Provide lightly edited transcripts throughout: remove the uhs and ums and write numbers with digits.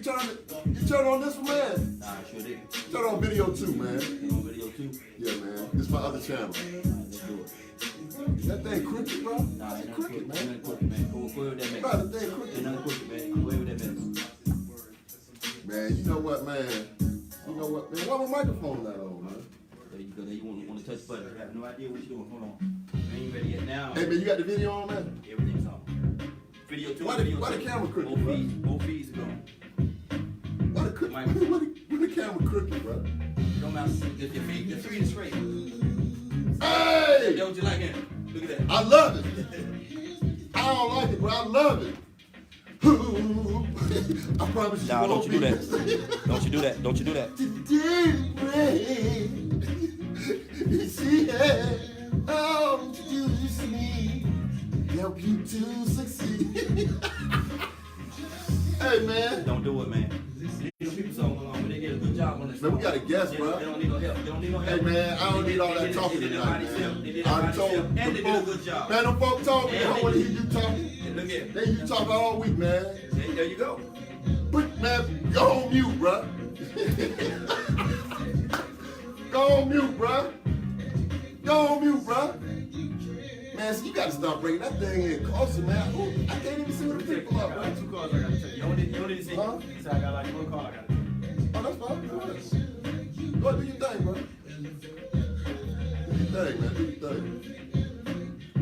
You turn on this one, man? Nah, I sure did. Turn on video 2, man. You on video too? Yeah, man. This is my other channel. Let's do it. That thing crooked, bro. Nah, It's ain't crooked, nothing man. crooked, man. Go away with that mess. Bro, the thing Ain't crooked. nothing crooked, man. Go away with that mess. Man, you know what, man? You know what, man? Why my microphone not on, man? There you go. There you want to touch the button. I have no idea what you're doing. Hold on. I ain't ready yet now. Hey, man, you got the video on, man? Everything's on. Video two. Why the camera crooked, bro? Both feeds are gone. Why the camera crooked, bro? Don't matter. Your feet is straight. Hey! Don't you like him? Look at that. I love it. I don't like it, but I love it. I promise you. Nah, don't you do that. Don't you do that. Don't you do that. She had all to do is me, help you to succeed. Hey, man. Don't do it, man. Leave people song alone, but they get a good job on this. Man, we got a guest, bro. They don't need no help. They don't need no help. Hey, man, I don't need all that talking tonight, man. I told and they did a good job. Man, them folk talking. I don't want to hear you talking. Look here. They hear you talk all week, man. There you go. But, man, go on mute, bro. Go on mute, bro. Go on mute, bro. Man, so you gotta stop bringing that thing in closer, man. Ooh, I can't even see what the people are, I bro. got 2 cars I gotta take. You don't need to see. Huh? He said I got like 1 car I gotta take. Oh, that's fine. Go ahead. Go ahead, do your thing, bro. Do your thing, man. Do your thing.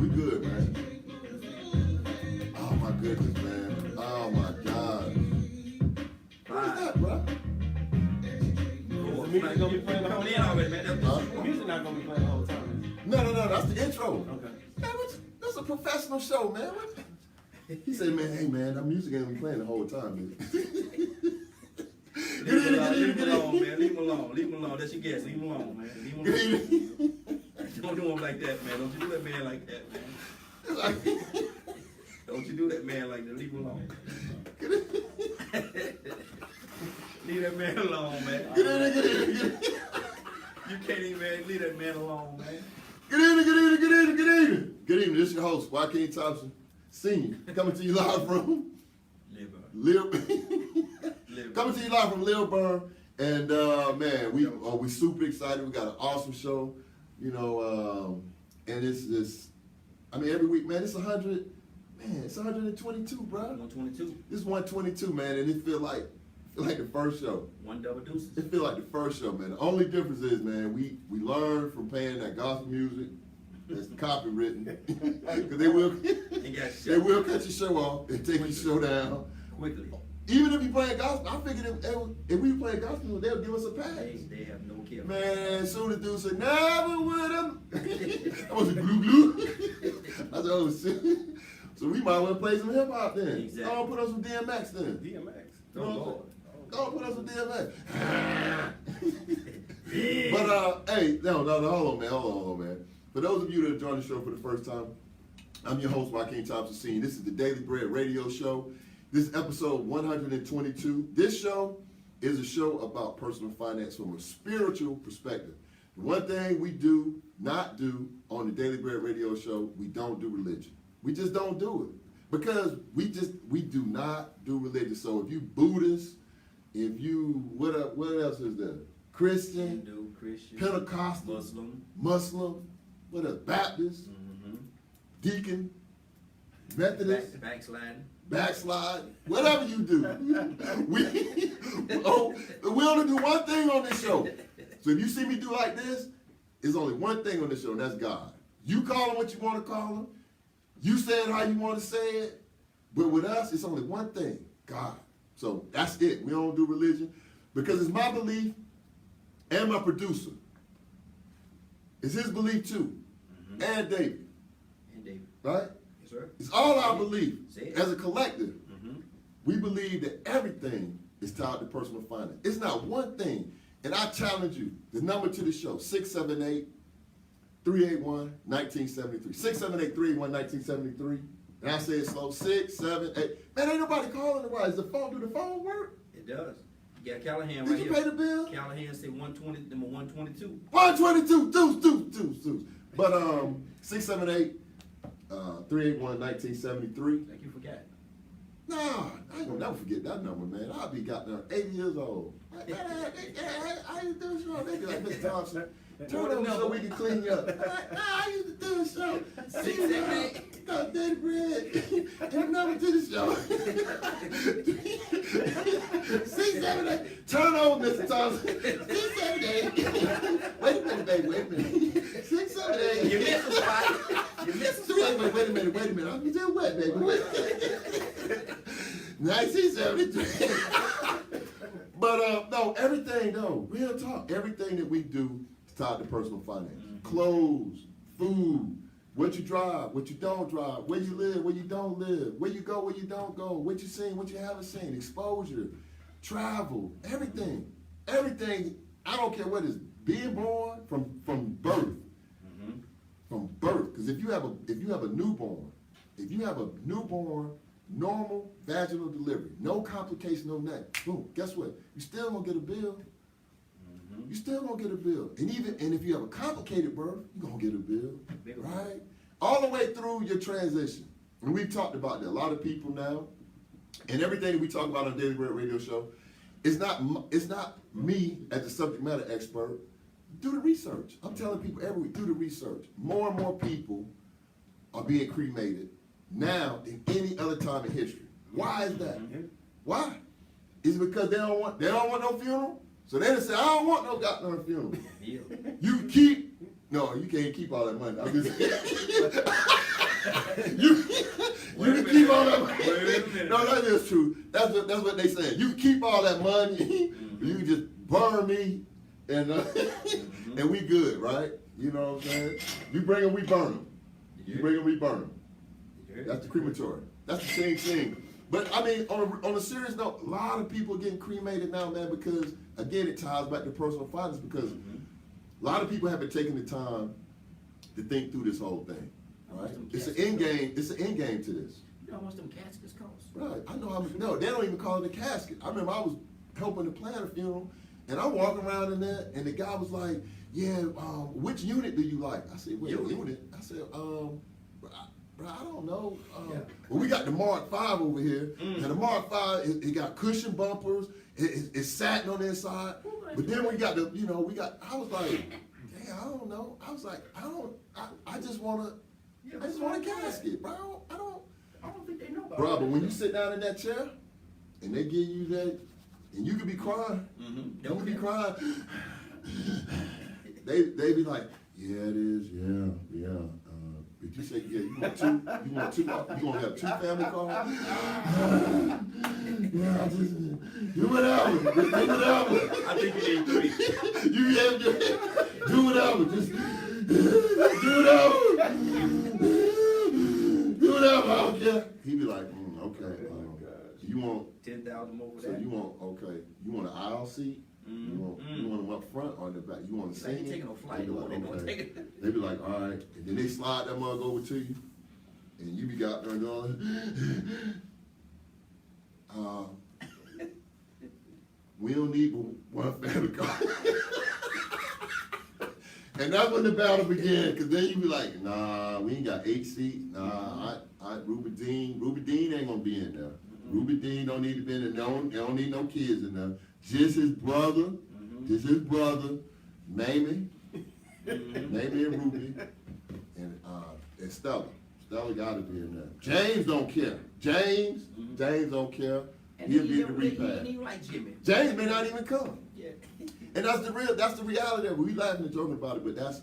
We good, man. Oh, my goodness, man. Oh, my God. What is that, bro? The music gonna be playing the whole Coming in time. already, man. Huh? The music not gonna be playing the whole time. No, that's the intro. Okay. Man, that's a professional show, man. He said, man, hey, man, that music ain't been playing the whole time, man. Leave him alone, man. Leave him alone. Leave him alone. That's your guess. Leave him alone, man. Leave him alone. Don't do him like that, man. Don't you do that man like that, man. Don't you do that man like that. Leave him alone. Leave that man alone, man. Get in. You can't even leave that man alone, man. Good evening. Good evening. This is your host, Joaquin Thompson, Sr., coming to you live from coming to you live from Lilburn. And man, we super excited. We got an awesome show, you know, and it's I mean, every week, man, it's 100. Man, it's 122, bro. 122. This is 122, man, and it feel like the first show. One double deuces. It feel like the first show, man. The only difference is, man, we learn from playing that gospel music that's copywritten, because they will cut your show off and take your show down Quickly. Even if you playing gospel. I figured if we play gospel, they'll give us a pass. They have no care. Man, soon as dude said, never would have. I was a glue glue. I said, oh, shit. So we might want to play some hip hop then. Exactly. Go on, put on some DMX then. DMX. You know what I'm Lord. saying? Go on, put on some DMX. But, hey, no, hold on, man. For those of you that have joined the show for the first time, I'm your host, Joaquin Thompson Sr. This is the Daily Bread Radio Show. This is episode 122. This show is a show about personal finance from a spiritual perspective. The one thing we do not do on the Daily Bread Radio Show, we don't do religion. We just don't do it. Because we do not do religion. So if you Buddhist, if you, what else is there? Christian, Hindu, Christian, Pentecostal, Muslim, what else? Baptist, Deacon, Methodist, backslide, whatever you do. We only do one thing on this show. So if you see me do like this, there's only one thing on this show, and that's God. You call him what you want to call him. You say it how you want to say it. But with us, it's only one thing, God. So that's it. We don't do religion because it's my belief and my producer. It's his belief too. And David. Right? Yes, sir. It's all our belief. Say it. As a collective, we believe that everything is tied to personal finance. It's not one thing. And I challenge you, the number to the show, 678-381-1973. 678-381-1973. And I say it slow, 678. Man, ain't nobody calling it right. Is the phone, do the phone work? It does. You got Callahan Did right you here. pay the bill? Callahan said 120, number 122. 122, deuce. But 678-381-1973. Like you forgot. Nah, I ain't gonna never forget that number, man. I'll be got there 80 years old. Like, I used to do a show. They be like, Mr. Thompson, turn on so we can clean you up. Like, nah, I used to do a show. 678. Got dirty bread. And the number to the show. 678. Turn on, Mr. Thompson. 678. Wait a minute, baby. Wait a minute. 678. You missed a spot. You missed a spot. Wait a minute. I'm still wet, baby. 1973. But no, everything though, real talk, everything that we do is tied to personal finance. Clothes, food, what you drive, what you don't drive, where you live, where you don't live, where you go, where you don't go, what you seen, what you haven't seen, exposure, travel, everything. Everything, I don't care what is being born from birth. From birth. Because if you have a newborn, normal vaginal delivery, no complication, no nothing. Boom. Guess what? You still gonna get a bill. You still gonna get a bill. And if you have a complicated birth, you're gonna get a bill. Right? All the way through your transition. And we've talked about that. A lot of people now, and everything that we talk about on Daily Bread Radio Show, it's not me as the subject matter expert. Do the research. I'm telling people every week, do the research. More and more people are being cremated now than any other time in history. Why is that? Why? Is it because they don't want no funeral? So they just say, I don't want no goddamn funeral. You can't keep all that money. I'm just you can keep all that money. Wait a minute. No, that is true. That's what they saying. You can keep all that money. You can just burn me and and we good, right? You know what I'm saying? You bring them, we burn them. You bring them, we burn them. That's the crematory. That's the same thing. But I mean, on a serious note, a lot of people are getting cremated now, man, because again, it ties back to personal finance because a lot of people haven't taken the time to think through this whole thing. Right? It's an end game. It's an end game to this. You know how much them caskets cost? Right. I know how much. No, they don't even call it a casket. I remember I was helping to plan a funeral, and I'm walking around in there, and the guy was like, "Yeah, which unit do you like?" I said, "Wait, unit?" I said, Bro, I don't know. Well, we got the Mark V over here, and the Mark V, it got cushion bumpers, it's satin on the inside. But then we got I was like, damn, I don't know. I was like, I just want a casket, bro. I don't think they know about bro, but when you sit down in that chair, and they give you that, and you could be crying, you could be crying, they be like, yeah, it is, yeah. Did you say, yeah, you want two, you gonna have 2 family cars? Yeah, I just, do whatever. I think you need 3. Do whatever, just do whatever. Do whatever, I don't care. He be like, okay, you want 10,000 more for so that? you want an aisle seat? You want them up front or in the back? You want to They sing? ain't taking no flight. They be like, all right. And then they slide that mug over to you. And you be out there going, we don't need one family car. And that's when the battle began, because then you be like, nah, we ain't got 8 seats. Nah, Ruby Dean ain't gonna be in there. Ruby Dean don't need to be in there. They don't need no kids in there. Just his brother, Mamie, Mamie and Ruby, and Stella. Stella gotta be in there. James don't care. James don't care. And He'll he be at the ain't repast. even like Jimmy. James may not even come. Yeah. And that's the reality of it. We laughing and joking about it, but that's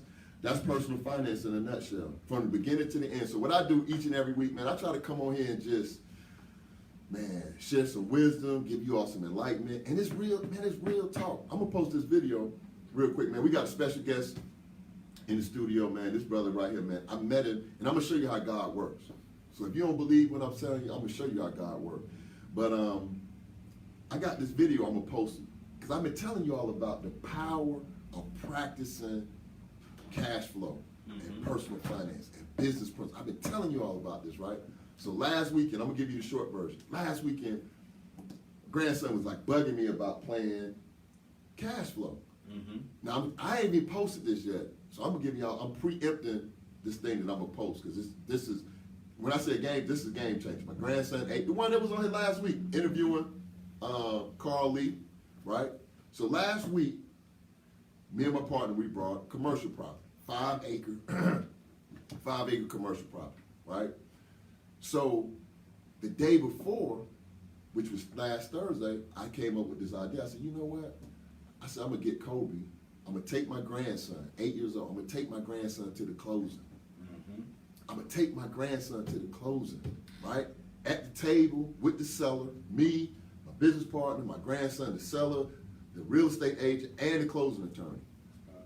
personal finance in a nutshell, from the beginning to the end. So what I do each and every week, man, I try to come on here and just, share some wisdom, give you all some enlightenment. And it's real, man, it's real talk. I'm gonna post this video real quick, man. We got a special guest in the studio, man. This brother right here, man. I met him, and I'm gonna show you how God works. So if you don't believe what I'm telling you, I'm gonna show you how God works. But I got this video I'm gonna post because I've been telling you all about the power of practicing cash flow and personal finance and business principles. I've been telling you all about this, right? So last weekend, I'm gonna give you the short version. Last weekend, grandson was like bugging me about playing cash flow. Now I ain't even posted this yet, so I'm gonna give y'all. I'm preempting this thing that I'm gonna post because this is when I say game, this is a game changer. My grandson, the one that was on here last week, interviewing Carl Lee, right? So last week, me and my partner, we brought commercial property, 5 acre, 5 acre commercial property, right? So the day before, which was last Thursday, I came up with this idea. I said, you know what? I said, I'm gonna get Kobe. I'm gonna take my grandson, 8 years old. I'm gonna take my grandson to the closing. I'm gonna take my grandson to the closing, right? At the table with the seller, me, my business partner, my grandson, the seller, the real estate agent, and the closing attorney.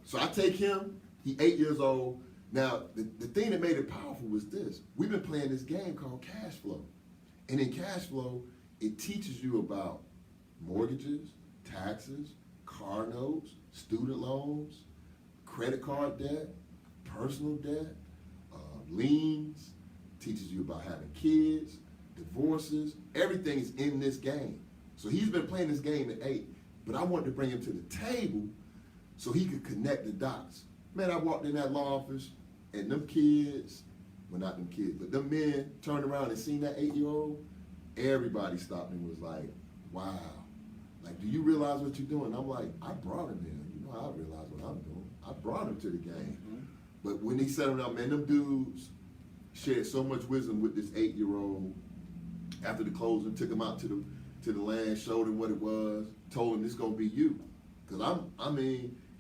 So I take him, he 8 years old. Now, the thing that made it powerful was this. We've been playing this game called cash flow. And in cash flow, it teaches you about mortgages, taxes, car notes, student loans, credit card debt, personal debt, liens, teaches you about having kids, divorces, everything is in this game. So he's been playing this game at 8, but I wanted to bring him to the table so he could connect the dots. Man, I walked in that law office and them kids, well not them kids, but them men turned around and seen that 8-year-old, everybody stopped me and was like, wow. Like, do you realize what you're doing? I'm like, I brought him in. You know how I realize what I'm doing. I brought him to the game. But when he set him down, man, them dudes shared so much wisdom with this 8-year-old. After the closing, took him out to the land, showed him what it was, told him it's gonna be you. Cause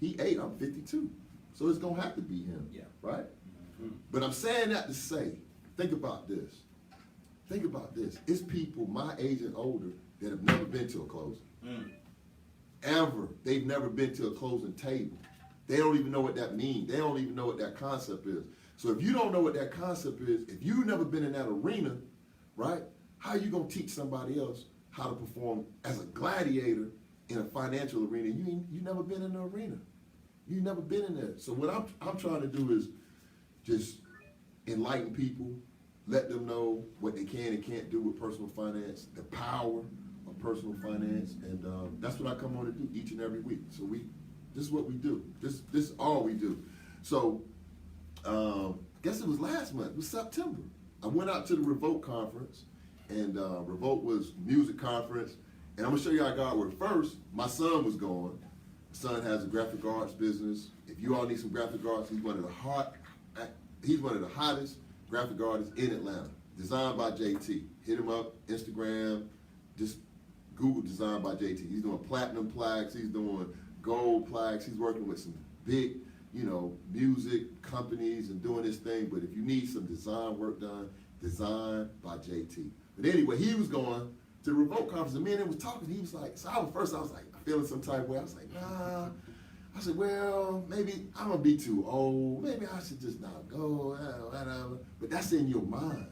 he 8, I'm 52. So it's gonna have to be him, right? But I'm saying that to say, think about this. Think about this. It's people my age and older that have never been to a closing. Ever. They've never been to a closing table. They don't even know what that means. They don't even know what that concept is. So if you don't know what that concept is, if you've never been in that arena, right, how are you going to teach somebody else how to perform as a gladiator in a financial arena? You never been in the arena. You've never been in there. So what I'm trying to do is just enlighten people, let them know what they can and can't do with personal finance, the power of personal finance, and that's what I come on to do each and every week. So this is what we do. This is all we do. So, I guess it was last month. It was September. I went out to the Revolt conference, and Revolt was music conference. And I'm gonna show you how God worked. First, my son was going. My son has a graphic arts business. If you all need some graphic arts, he's one of the hottest graphic artists in Atlanta. Designed by JT. Hit him up, Instagram, just Google Designed by JT. He's doing platinum plaques. He's doing gold plaques. He's working with some big, music companies and doing this thing. But if you need some design work done, Designed by JT. But anyway, he was going to the Revolt conference, and me and him was talking. He was like, so I was like, feeling some type of way. I was like, nah. I said, well, maybe I'm gonna be too old. Maybe I should just not go, whatever. But that's in your mind,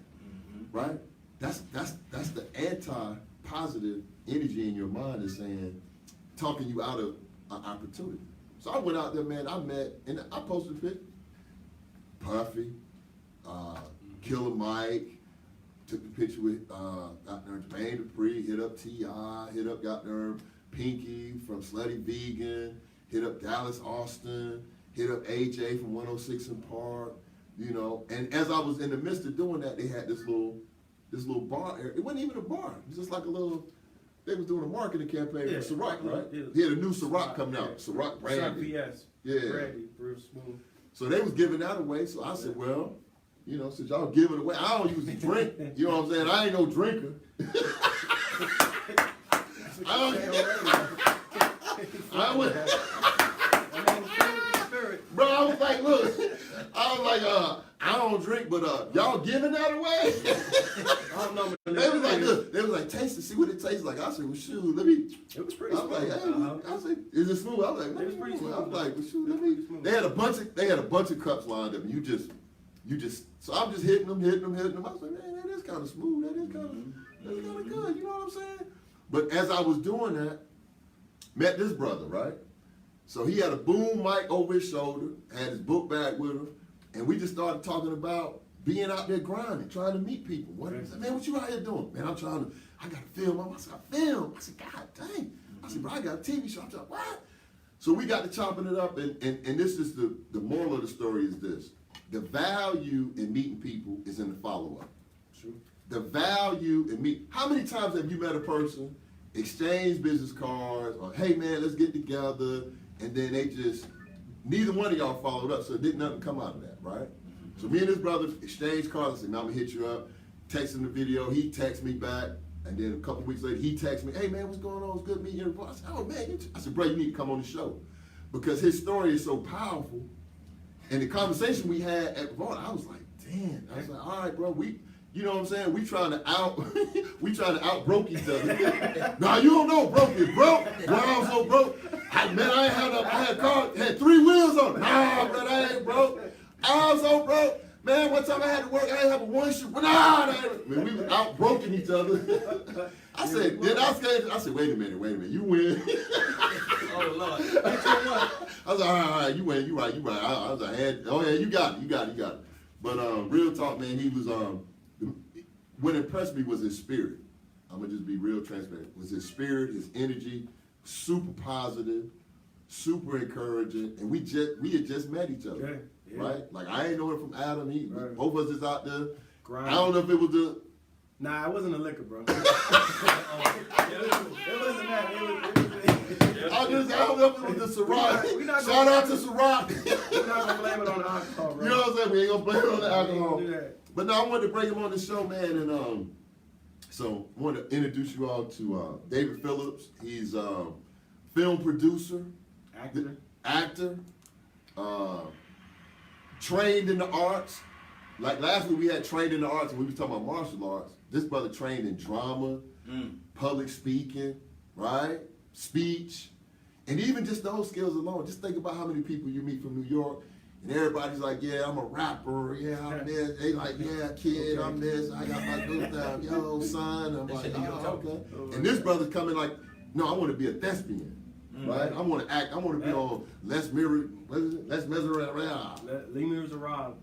right? That's the anti-positive energy in your mind is saying, talking you out of an opportunity. So I went out there, man, I met, and I posted a pic. Puffy, Killer Mike, took the picture with, got there, Jermaine Dupri, hit up T.I., hit up, got there, Pinky from Slutty Vegan, hit up Dallas Austin, hit up AJ from 106 in Park, and as I was in the midst of doing that, they had this little bar area. It wasn't even a bar, it was just like a little, they was doing a marketing campaign for Ciroc, right? Yeah. He had a new Ciroc coming out, Ciroc brandy. Ciroc VS. Yeah. Brandy, real smooth. So they was giving that away, so I said, well, since y'all giving it away, I don't usually drink, you know what I'm saying? I ain't no drinker. Bro, I was like, look, I don't drink, but y'all giving that away? I don't know. They was like, look, they was like, taste it, see what it tastes like. I said, well, shoot, let me. It was pretty smooth. I was like, hey, I said, is it smooth? I was like, it was pretty smooth. I was like, well, shoot, let me. They had a bunch of cups lined up, and you just. So I'm just hitting them. I was like, man, that is kind of smooth. That is kind of good. You know what I'm saying? But as I was doing that, met this brother, right? So he had a boom mic over his shoulder, had his book bag with him, and we just started talking about being out there grinding, trying to meet people. He said, man, what you out here doing? Man, I got to film. I said, film? I said, God dang. I said, bro, I got a TV show. I'm like, what? So we got to chopping it up, and this is the moral of the story is this. The value in meeting people is in the follow-up. True. The value in me. How many times have you met a person, exchange business cards, or hey man, let's get together, and then they just, neither one of y'all followed up, so it didn't nothing come out of that, right? So me and his brother exchanged cards. I said, "Man, I'm gonna hit you up." Text him the video. He texts me back, and then a couple weeks later, he texts me, "Hey man, what's going on? It's good meeting you." I said, "Oh man," I said, "Bro, you need to come on the show," because his story is so powerful. And the conversation we had at Vaughn, I was like, "Damn!" I was like, "All right, bro, you know what I'm saying? We trying to out broke each other." Nah, you don't know broke is broke. Well, I was so broke. I had a car, had 3 wheels on it. Nah, bro, I ain't broke. I was so broke. Man, one time I had to work, I didn't have a one shoe. Nah, man, we was out broken each other. I said, wait a minute, you win. Oh Lord. I was like, all right, you win, you right. I was like, oh yeah, you got it. But real talk, man, he was what impressed me was his spirit. I'm gonna just be real transparent. Was his spirit, his energy, super positive, super encouraging, and we had just met each other. Yeah. Right? Like I ain't know it from Adam. Right. Both of us is out there. Grinding. I don't know if it was the. Nah, it wasn't a liquor, bro. It wasn't that. I don't know if it was the Ciroc. We not Shout out to Ciroc. We're not gonna blame it on the alcohol, bro. You know what I'm saying? We ain't gonna blame it on the alcohol. Do that. But no, I wanted to bring him on the show, man, and so I want to introduce you all to David Phillips. He's film producer, actor, trained in the arts. Like last week we had trained in the arts and we were talking about martial arts. This brother trained in drama, public speaking, right? Speech, and even just those skills alone. Just think about how many people you meet from New York and everybody's like, yeah, I'm a rapper, yeah, I'm this. They like, yeah, kid, I'm this. I got my good down, yo, son. I'm like, oh, okay. And this brother's coming like, no, I want to be a thespian. Right? I want to act. I want to be on Les Miserables. Les Miserables.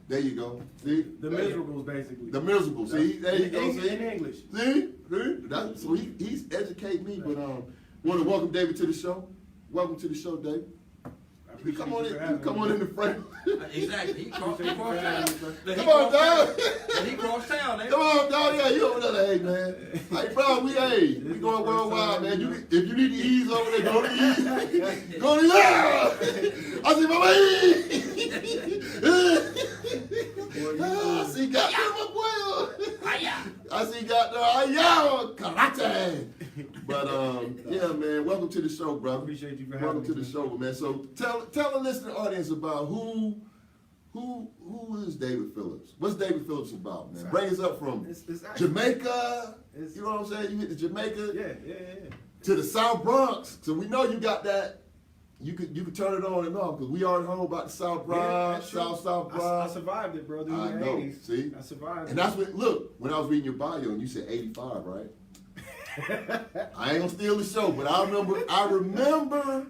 There you go. See? The Miserables, basically. The Miserables. See? There you go. See? In English. See? So he's educating me. But want to welcome David to the show. Welcome to the show, David. You come on in the frame. Exactly. He crossed town. Come on, dog. He crossed town, eh? Come on, dog. Yeah, you over there, hey, man. Like, bro, we going worldwide, man. If you need to ease over there, go to ease. Go to ease. I see Mama I see got my boy. I see got the karate. But yeah, man, welcome to the show, brother. Appreciate you for having me. Welcome to the show, man. So tell the listening audience about who is David Phillips? What's David Phillips about, man? Bring us up from Jamaica. You know what I'm saying? You hit the Jamaica. Yeah. To the South Bronx. So we know you got that. You could turn it on and off because we already know about the South Bronx, South Bronx. I survived it, bro. I know. 80s. See, I survived. And that's when I was reading your bio and you said 85, right? I ain't gonna steal the show, but I remember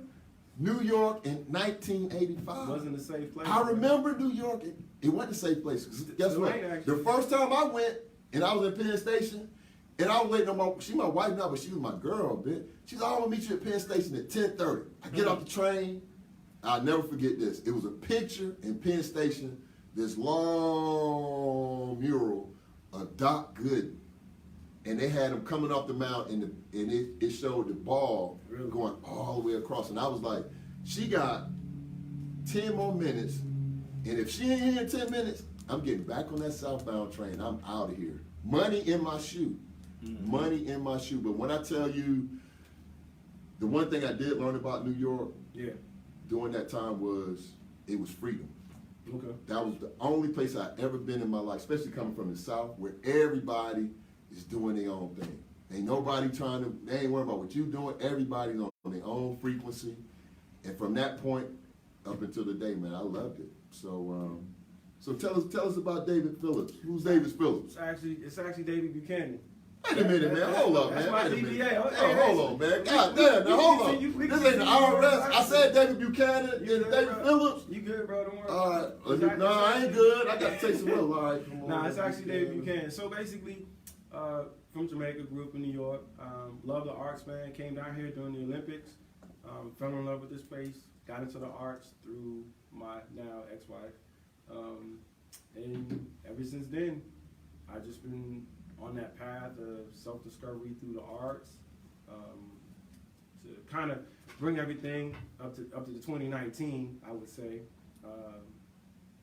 New York in 1985. Wasn't a safe place. I remember New York. It wasn't a safe place. Guess what? The first time I went, and I was in Penn Station, and I was waiting on she's my wife now, but she was my girl, bitch. She's like, I'm gonna meet you at Penn Station at 10:30. I get off the train. I'll never forget this. It was a picture in Penn Station, this long mural of Doc Gooden. And they had him coming off the mountain, and it showed the ball going all the way across. And I was like, she got 10 more minutes, and if she ain't here in 10 minutes, I'm getting back on that southbound train. I'm out of here. Money in my shoe. Money in my shoe. But when I tell you, the one thing I did learn about New York during that time was it was freedom. Okay. That was the only place I'd ever been in my life, especially coming from the South, where everybody is doing their own thing. Ain't nobody they ain't worried about what you doing. Everybody's on their own frequency. And from that point up until today, man, I loved it. So tell us about David Phillips. Who's David Phillips? It's actually David Buchanan. Wait a minute, man. Hold up, man. That's my Wait a minute. DBA. Hold on, man. God damn, now hold on. This ain't the IRS. I said David Buchanan and David Phillips. You good, bro? Don't worry. All right. No, I ain't good. I got to take some milk. All right. Come on. Nah, it's actually David Buchanan. So basically, from Jamaica, grew up in New York. Loved the arts, man. Came down here during the Olympics. Fell in love with this place. Got into the arts through my now ex-wife. And ever since then, I just been on that path of self-discovery through the arts, to kind of bring everything up to the 2019, I would say.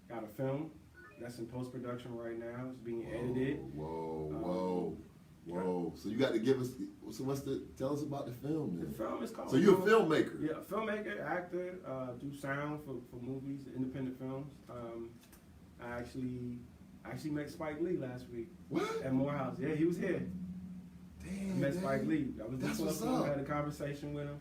Got a film that's in post-production right now. It's being edited. Whoa. So you got to give us, tell us about the film then. The film is called. So you're a filmmaker? Yeah, a filmmaker, actor, do sound for movies, independent films. I actually met Spike Lee last week. What? At Morehouse. Yeah, he was here. Damn, I met Spike Lee. I was That's what's I up. had a conversation with him.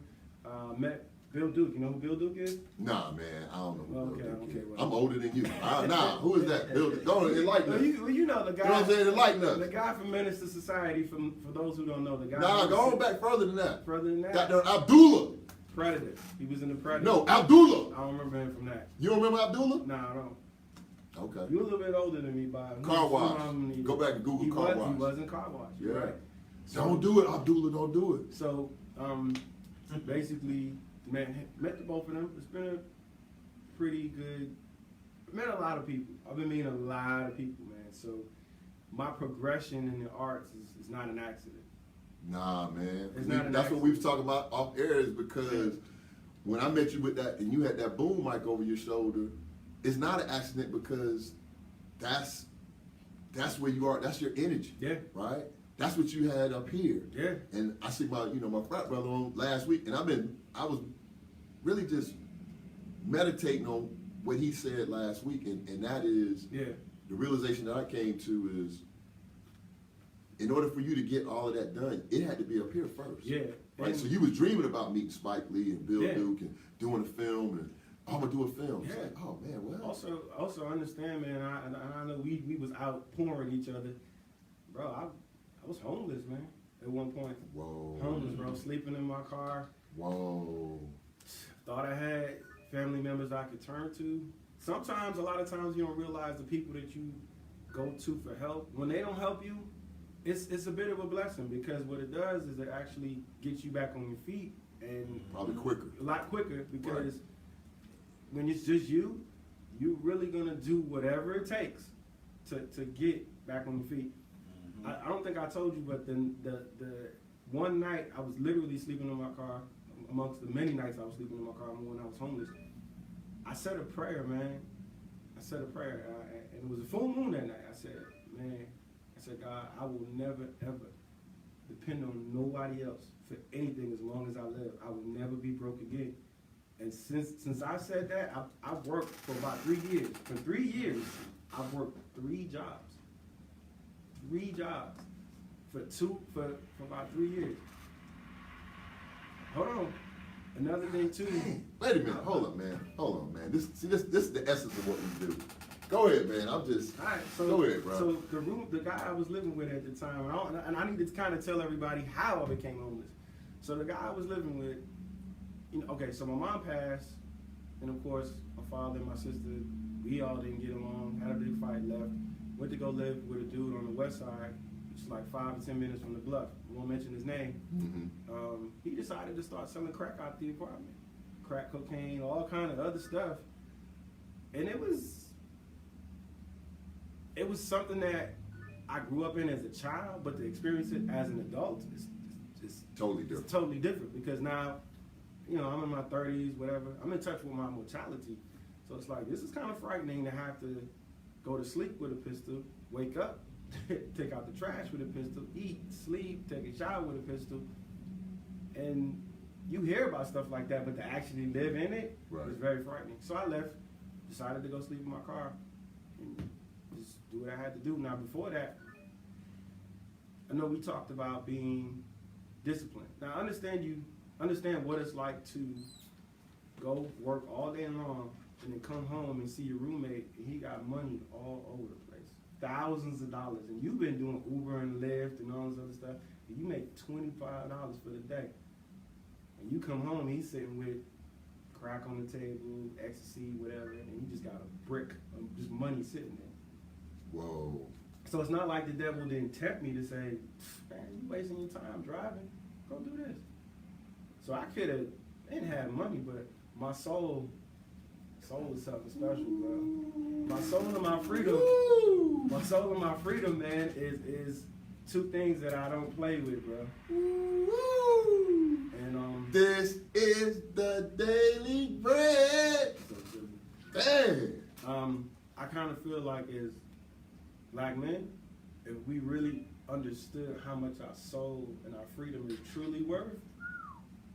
Met Bill Duke. You know who Bill Duke is? Nah, man, I don't know who Okay, Bill Duke okay, is. well. I'm older than you. Nah, who is that? Bill Duke. Go enlighten us. You know the guy. You know what I'm saying? Enlighten us. The guy from Menace to Society. For those who don't know, the guy. Nah, go on back further than that. Further than that. Got Abdullah. Predator. He was in the Predator. No, Abdullah. I don't remember him from that. You don't remember Abdullah? Nah, I don't. Okay. You're a little bit older than me, Bob. Car Wash. Go back and Google Car Wash. He was in Car Wash. Yeah. Right. Don't do it, Abdullah. Don't do it. So, basically, met the both of them. It's been a pretty good. Met a lot of people. I've been meeting a lot of people, man. So, my progression in the arts is not an accident. Nah, man. It's not an That's what accident. we was talking about off air is because when I met you with that and you had that boom mic over your shoulder, it's not an accident because that's where you are. That's your energy. Yeah. Right? That's what you had up here. Yeah. And I see my frat brother on last week, and I was really just meditating on what he said last week, and that is Yeah. the realization that I came to is in order for you to get all of that done, it had to be up here first. Yeah. Right? And- So you was dreaming about meeting Spike Lee and Bill Yeah. Duke and doing a film and I'm gonna do a film. It's Yeah. like, oh man, well. Also understand, man. I know we was out pouring each other, bro. I was homeless, man. At one point, Whoa. homeless, bro. Sleeping in my car. Whoa. Thought I had family members I could turn to. Sometimes, a lot of times, you don't realize the people that you go to for help, when they don't help you, it's a bit of a blessing because what it does is it actually gets you back on your feet and Probably quicker. a lot quicker because when it's just you're really gonna do whatever it takes to get back on your feet. I don't think I told you, but the one night I was literally sleeping in my car, amongst the many nights I was sleeping in my car when I was homeless. I said a prayer, man. I said a prayer, and it was a full moon that night. I said, God, I will never, ever depend on nobody else for anything as long as I live. I will never be broke again. And since I said that, I've worked for about 3 years. For 3 years, I've worked 3 jobs. 3 jobs for about 3 years. Hold on. Another thing too. Wait a minute. Hold on, man. This is the essence of what we do. Go ahead, man. All right, so Go ahead, bro. So the guy I was living with at the time, and I need to kind of tell everybody how I became homeless. So the guy I was living with, okay, so my mom passed, and of course my father and my sister, we all didn't get along, had a big fight, left, went to go live with a dude on the west side, which is like 5 to 10 minutes from the Bluff. I won't mention his name. Mm-hmm. He decided to start selling crack out the apartment, crack cocaine, all kind of other stuff, and it was something that I grew up in as a child, but to experience it as an adult is Totally different. It's totally different because now, I'm in my 30s, whatever. I'm in touch with my mortality. So it's like, this is kind of frightening to have to go to sleep with a pistol, wake up, take out the trash with a pistol, eat, sleep, take a shower with a pistol. And you hear about stuff like that, but to actually live in it is very frightening. So I left, decided to go sleep in my car, and just do what I had to do. Now, before that, I know we talked about being disciplined. Now, understand what it's like to go work all day long and then come home and see your roommate and he got money all over the place, thousands of dollars, and you've been doing Uber and Lyft and all this other stuff, and you make $25 for the day, and you come home, he's sitting with crack on the table, ecstasy, whatever, and you just got a brick of just money sitting there. Whoa. So it's not like the devil didn't tempt me to say, man, you wasting your time driving, go do this. So I could have, didn't have money, but my soul is something special, bro. My soul and my freedom, man, is two things that I don't play with, bro. Woo! And This is the Daily Bread. Dang. I kind of feel like as black men, if we really understood how much our soul and our freedom is truly worth,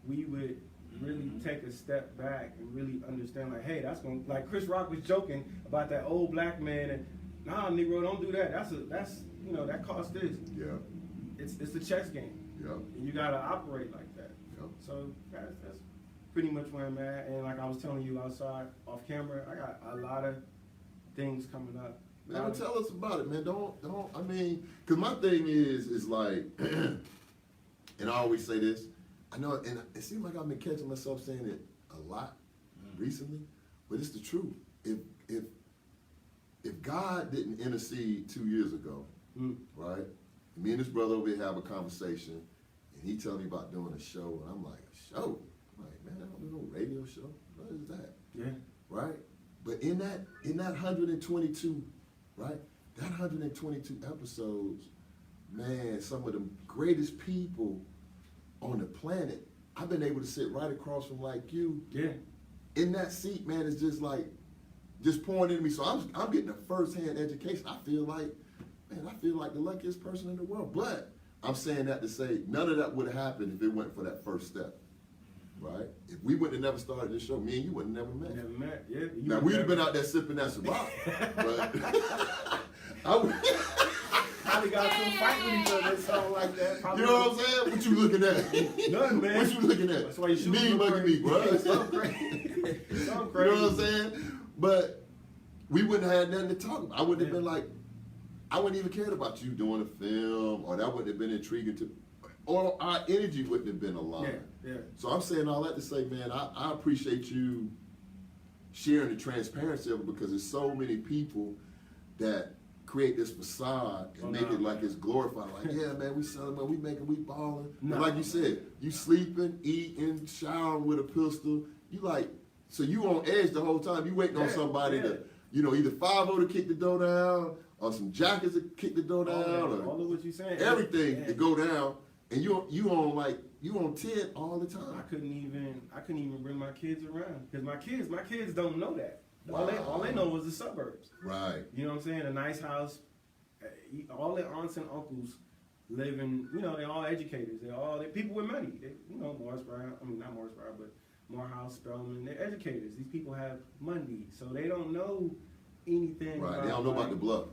we would really take a step back and really understand, like, hey, that's going, like Chris Rock was joking about that old black man, and nah, Negro, don't do that. That's you know, that costs this. Yeah. It's a chess game. Yeah. And you gotta operate like that. Yep. So that's pretty much where I'm at. And like I was telling you outside, off camera, I got a lot of things coming up. Man, tell us about it, man. Don't, I mean, because my thing is like, and I always say this, I know, and it seems like I've been catching myself saying it a lot recently, but it's the truth. If God didn't intercede 2 years ago, right, me and this brother over here have a conversation, and he tell me about doing a show, and I'm like, a show? I'm like, man, I don't do no radio show. What is that? Yeah. Right? But in that 122, right, that 122 episodes, man, some of the greatest people on the planet, I've been able to sit right across from like you. Yeah. In that seat, man, it's just like, just pouring into me. So I'm getting a first-hand education. I feel like the luckiest person in the world. But I'm saying that to say none of that would have happened if it wasn't for that first step, right? If we wouldn't have never started this show, me and you would have never met. Never met, yeah. Now, we'd have been out there sipping that Ciroc, but Probably got some fight with each other or something like that. Probably. You know what I'm saying? What you looking at? Nothing, man. What you looking at? That's why you shoot mean me, mugging me, bro. Something crazy. Something crazy. You know what I'm saying? But we wouldn't have had nothing to talk about. I wouldn't have been like, I wouldn't even cared about you doing a film, or that wouldn't have been intriguing to, or our energy wouldn't have been aligned. Yeah, yeah. So I'm saying all that to say, man, I appreciate you sharing the transparency of it, because there's so many people that create this facade and make it like it's glorified. Like, yeah, man, we selling, man, we making, we balling. No. And like you said, you sleeping, eating, showering with a pistol. You like, so you on edge the whole time. You waiting on somebody to, you know, either 5-0 to kick the door down, or some jackets to kick the door down, all of what you saying, everything to go down. And you on 10 all the time. I couldn't even bring my kids around, because my kids don't know that. Wow. All they know was the suburbs. Right. You know what I'm saying? A nice house. All their aunts and uncles live in, you know, they're all educators. They're people with money. You know, Morris Brown, I mean, not Morris Brown, but Morehouse, Spelman, they're educators. These people have money, so they don't know anything. Right. About, They don't know about the bluff.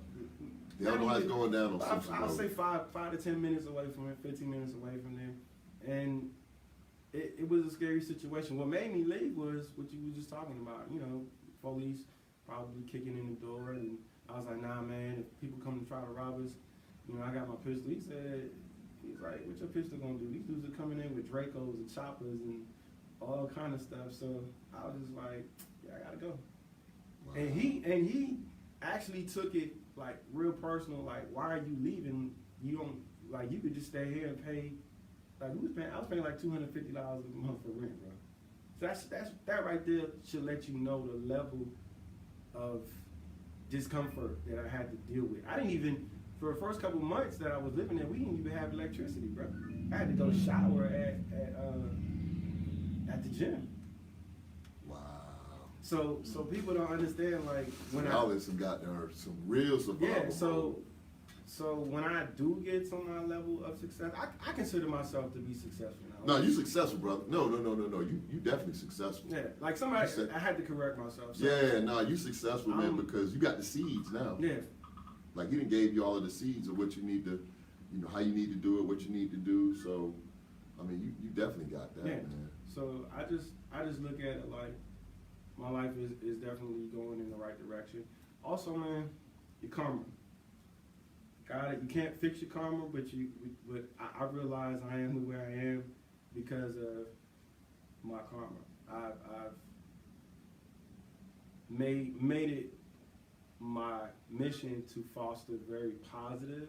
They don't know how it's going down on Simpson I'll Road. say 5 to 10 minutes away from it, 15 minutes away from there. And it was a scary situation. What made me leave was what you were just talking about. You know, police probably kicking in the door, and I was like, nah, man, if people come to try to rob us, you know, I got my pistol. He's like, what your pistol gonna do? These dudes are coming in with Dracos and choppers and all kind of stuff. So I was just like, yeah, I gotta go. Wow. And he actually took it like real personal. Like, why are you leaving? You don't, like, you could just stay here and pay. Like, I was paying like $250 a month for rent, bro. So that right there should let you know the level of discomfort that I had to deal with. I didn't even, for the first couple months that I was living there, we didn't even have electricity, bro. I had to go shower at the gym. Wow. So people don't understand, like, when y'all have got there some real survival. Yeah, so when I do get to my level of success, I consider myself to be successful now. No, you successful, brother. No. You definitely successful. Yeah, like somebody, I had to correct myself. So, yeah, no, you successful, man, because you got the seeds now. Yeah. Like, he done gave you all of the seeds of what you need to, you know, how you need to do it, what you need to do. So, I mean, you definitely got that, man. So I just look at it like my life is definitely going in the right direction. Also, man, your karma. God, you can't fix your karma, but I realize I am where I am because of my karma. I've made it my mission to foster very positive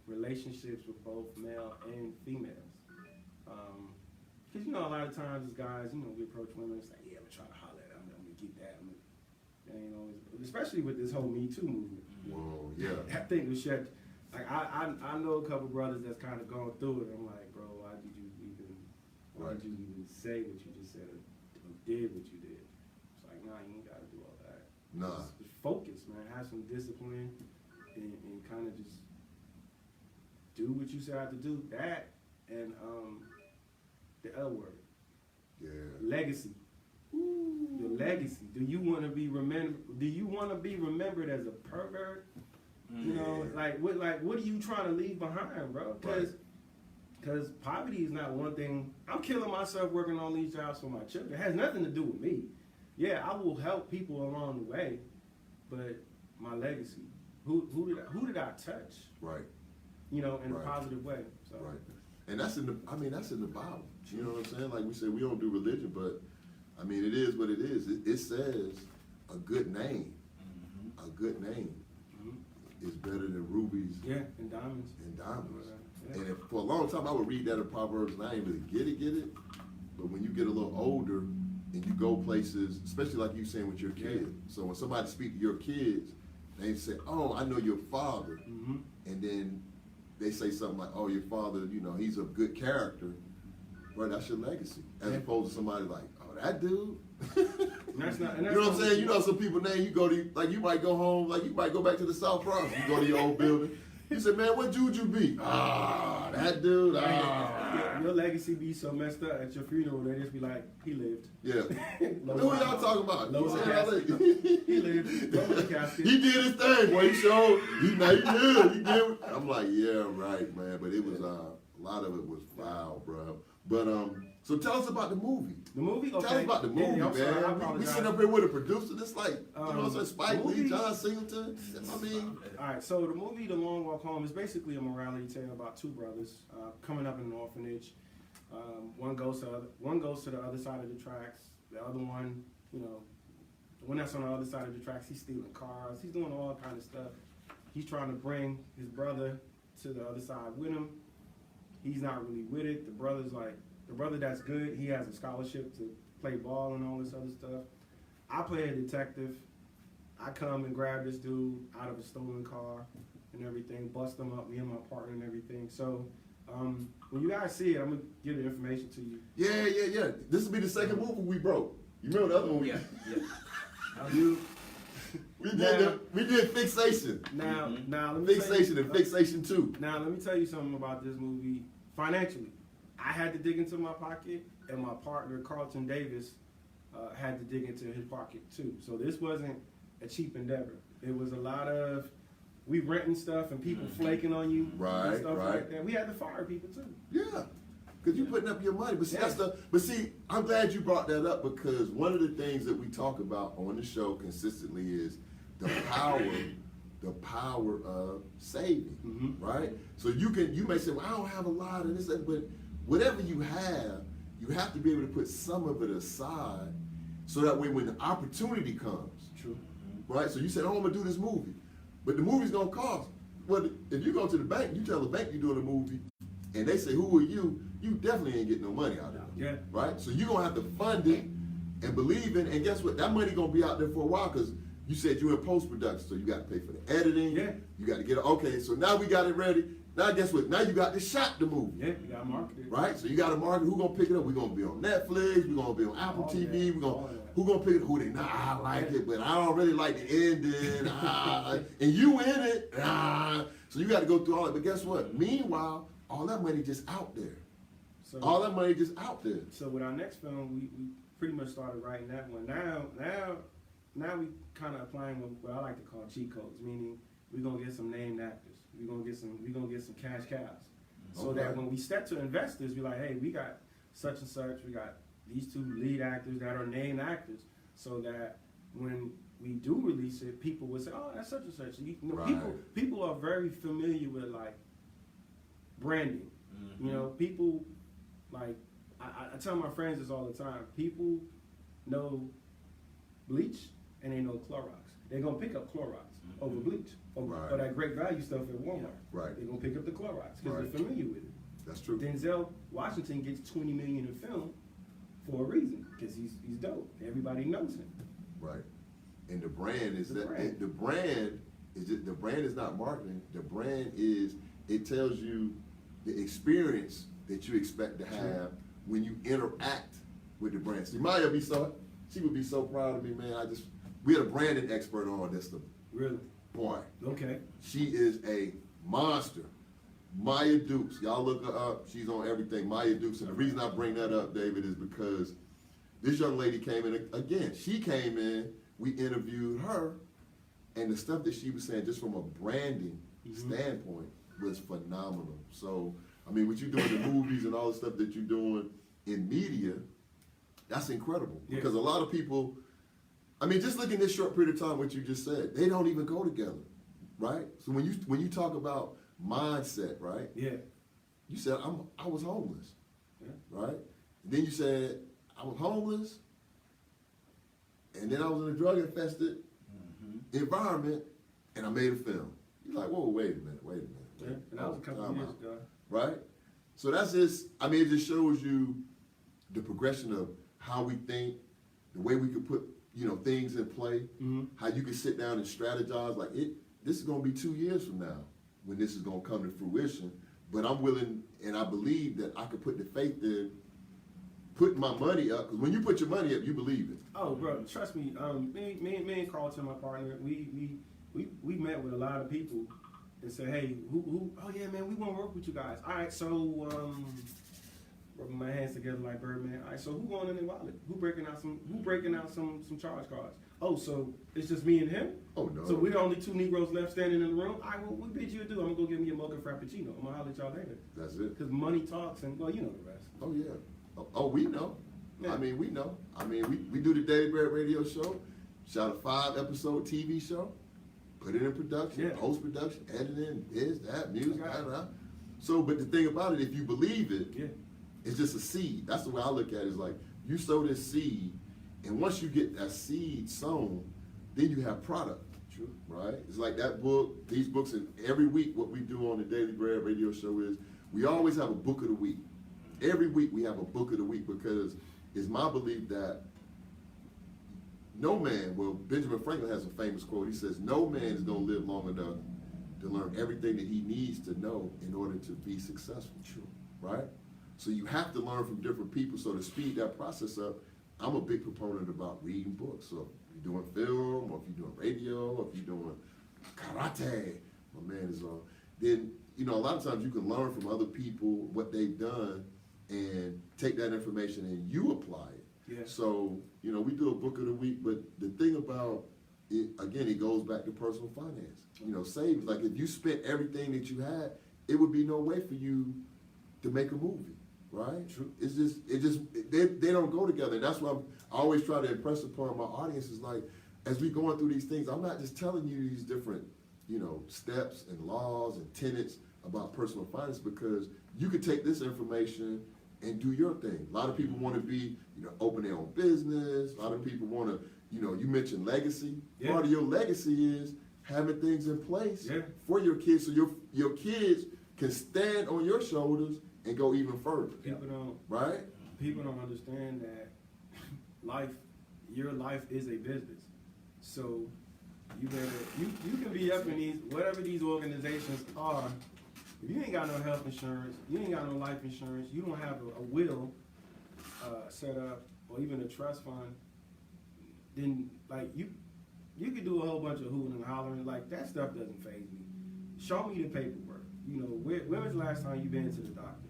relationships with both male and females. Because, you know, a lot of times as guys, you know, we approach women and say, yeah, I'm going to try to holler at them, I'm going to get that. You know, especially with this whole Me Too movement. Whoa, yeah. That thing was shut. Like I know a couple brothers that's kind of going through it. I'm like, bro, why did you even say what you just said or did what you did? It's like, nah, you ain't gotta do all that. Nah. Just focus, man. Have some discipline and kind of just do what you set out to do. That and the L word. Yeah. Legacy. Your legacy. Do you want to be remembered? Do you want to be remembered as a pervert? You know, what are you trying to leave behind, bro? Because poverty is not one thing. I'm killing myself working on these jobs for my children. It has nothing to do with me. Yeah, I will help people along the way, but my legacy. Who did I touch? Right. You know, in Right. a positive way. So. Right. And that's in the Bible. You know what I'm saying? Like we said, we don't do religion, but I mean, it is what it is. It says a good name. Mm-hmm. A good name is better than rubies. Yeah, and diamonds. And diamonds. Yeah. And for a long time, I would read that in Proverbs, and I didn't really get it. But when you get a little older and you go places, especially like you saying with your kids. So when somebody speak to your kids, they say, "Oh, I know your father," and then they say something like, "Oh, your father, you know, he's of good character." Right, that's your legacy, as opposed to somebody like, "Oh, that dude." That's not, you know what I'm saying? You know, some people name you go to, like, you might go home, like you might go back to the South Bronx. You go to your old building. You say, "Man, what Jude you be?" "Ah, that dude." Ah. Your legacy be so messed up at your funeral, they just be like, "He lived." Yeah. Who y'all talking about? Lower the He casket. He lived. Lower the casket. He did his thing, boy. He showed. He good. He did. I'm like, yeah, right, man. But it was a lot of it was foul, bro. But so tell us about the movie. The movie? Okay. Tell us about the movie, Yeah, I'm sorry, I man. We apologize. sitting up here with a producer that's like, you know what I'm saying, Spike Lee, movie- John Singleton. I mean, All right, so the movie The Long Walk Home is basically a morality tale about two brothers coming up in an orphanage. One goes to the other side of the tracks. The other one, you know, the one that's on the other side of the tracks, he's stealing cars. He's doing all kind of stuff. He's trying to bring his brother to the other side with him. He's not really with it. The brother that's good, he has a scholarship to play ball and all this other stuff. I play a detective. I come and grab this dude out of a stolen car and everything, bust him up, me and my partner and everything. So when you guys see it, I'm gonna give the information to you. yeah. This will be the second movie we broke. You remember the other one? Yeah. We did Fixation. Now let me Fixation and Fixation 2. Now let me tell you something about this movie financially. I had to dig into my pocket, and my partner Carlton Davis had to dig into his pocket too. So this wasn't a cheap endeavor. It was a lot of we renting stuff and people flaking on you, Right, and stuff right. like that. We had to fire people too. Yeah, because you're putting up your money. But see, Yeah. I'm glad you brought that up, because one of the things that we talk about on the show consistently is the power of saving, right? So you may say, "Well, I don't have a lot of this," but whatever you have to be able to put some of it aside, so that way when the opportunity comes, True. right? So you said, "Oh, I'm gonna do this movie," but the movie's gonna cost. Well, if you go to the bank, you tell the bank you're doing a movie, and they say, "Who are you?" You definitely ain't getting no money out of it. Yeah. Right? So you're gonna have to fund it and believe in, and guess what? That money gonna be out there for a while, because you said you're in post-production, so you gotta pay for the editing. Yeah. You gotta get it. Okay, so now we got it ready. Now guess what? Now you got to shop the movie. Yeah, you got to market it. Right? So you gotta market. Who gonna pick it up? We're gonna be on Netflix, we're gonna be on Apple All TV, that. who gonna pick it? Who they I like it, but I don't really like the ending. And you in it. So you gotta go through all that. But guess what? Meanwhile, all that money just out there. So, All that money just out there. So with our next film, we pretty much started writing that one. Now we kind of applying what I like to call cheat codes, meaning we're gonna get some named actors. We're gonna get some cash cows, so that when we step to investors, we're like, hey, we got such and such. We got these two lead actors that are named actors, so that when we do release it, people will say, oh, that's such and such. You know, Right. people are very familiar with like branding. You know, people like I tell my friends this all the time. People know bleach and they know Clorox. They're gonna pick up Clorox over bleach or that great value stuff at Walmart. Right. They're gonna pick up the Clorox because Right. they're familiar with it. That's true. Denzel Washington gets $20 million in film for a reason, because he's dope. Everybody knows him. Right. And the brand is The brand. the brand the brand is not marketing. The brand is, it tells you the experience that you expect to have when you interact with the brand. See, Maya she would be so proud of me, man. We had a branding expert on this. Really? Boy. Okay. She is a monster. Maya Dukes. Y'all look her up. She's on everything. Maya Dukes. And the reason I bring that up, David, is because this young lady came in, again, she came in, we interviewed her, and the stuff that she was saying just from a branding standpoint was phenomenal. So, I mean, what you're doing in movies and all the stuff that you're doing in media, that's incredible. Yeah. Because a lot of people, I mean, just look in this short period of time, what you just said, they don't even go together, right? So when you talk about mindset, right? Yeah. You said, I was homeless, Yeah. right? And then you said, I was homeless, and then I was in a drug-infested environment, and I made a film. You're like, whoa, wait a minute. Yeah. And that was a couple of years ago. Right? So that's just, I mean, it just shows you the progression of how we think, the way we could put, things in play, how you can sit down and strategize. Like, this is going to be 2 years from now when this is going to come to fruition. But I'm willing, and I believe that I could put the faith in putting my money up. Because when you put your money up, you believe it. Oh, bro, trust me. Me and Carlton, my partner, we met with a lot of people and said, hey, who? Oh yeah, man, we want to work with you guys. All right, so rubbing my hands together like Birdman. All right, so who going in the wallet? Who breaking out some charge cards? Oh, so it's just me and him? Oh no. So we're the only two Negroes left standing in the room? All right, well, what bid you do? I'm gonna go get me a mocha frappuccino. I'm gonna holler at y'all later. That's it. Because money talks, and well, you know the rest. Oh yeah. Oh, we know. Yeah. I mean, we know. I mean, we do the Daily Bread radio show, shot a 5-episode TV show, put it in production, post-production, editing, this, that, music, that. So, but the thing about it, if you believe it, it's just a seed. That's the way I look at it. It's like, you sow this seed, and once you get that seed sown, then you have product. True. Right? It's like that book, these books, and every week what we do on the Daily Bread radio show is we always have a book of the week. Every week we have a book of the week because it's my belief that no man, well, Benjamin Franklin has a famous quote. He says, no man is going to live long enough to learn everything that he needs to know in order to be successful. True. Right? So you have to learn from different people. So to speed that process up, I'm a big proponent about reading books. So if you're doing film, or if you're doing radio, or if you're doing karate, my man is on, then, a lot of times you can learn from other people what they've done and take that information and you apply it. Yeah. So, we do a book of the week, but the thing about it, again, it goes back to personal finance. Savings. Like if you spent everything that you had, it would be no way for you to make a movie, right? True. They don't go together. And that's why I always try to impress upon my audience is like, as we going through these things, I'm not just telling you these different, steps and laws and tenets about personal finance because you could take this information and do your thing. A lot of people want to be, open their own business. A lot of people want to, you mentioned legacy. Yeah. Part of your legacy is having things in place for your kids so your kids can stand on your shoulders and go even further. People don't understand that your life is a business. So you can be up in these, whatever these organizations are. If you ain't got no health insurance, you ain't got no life insurance, you don't have a will set up or even a trust fund, then like you could do a whole bunch of hooting and hollering. Like that stuff doesn't faze me. Show me the paperwork. When was the last time you been to the doctor?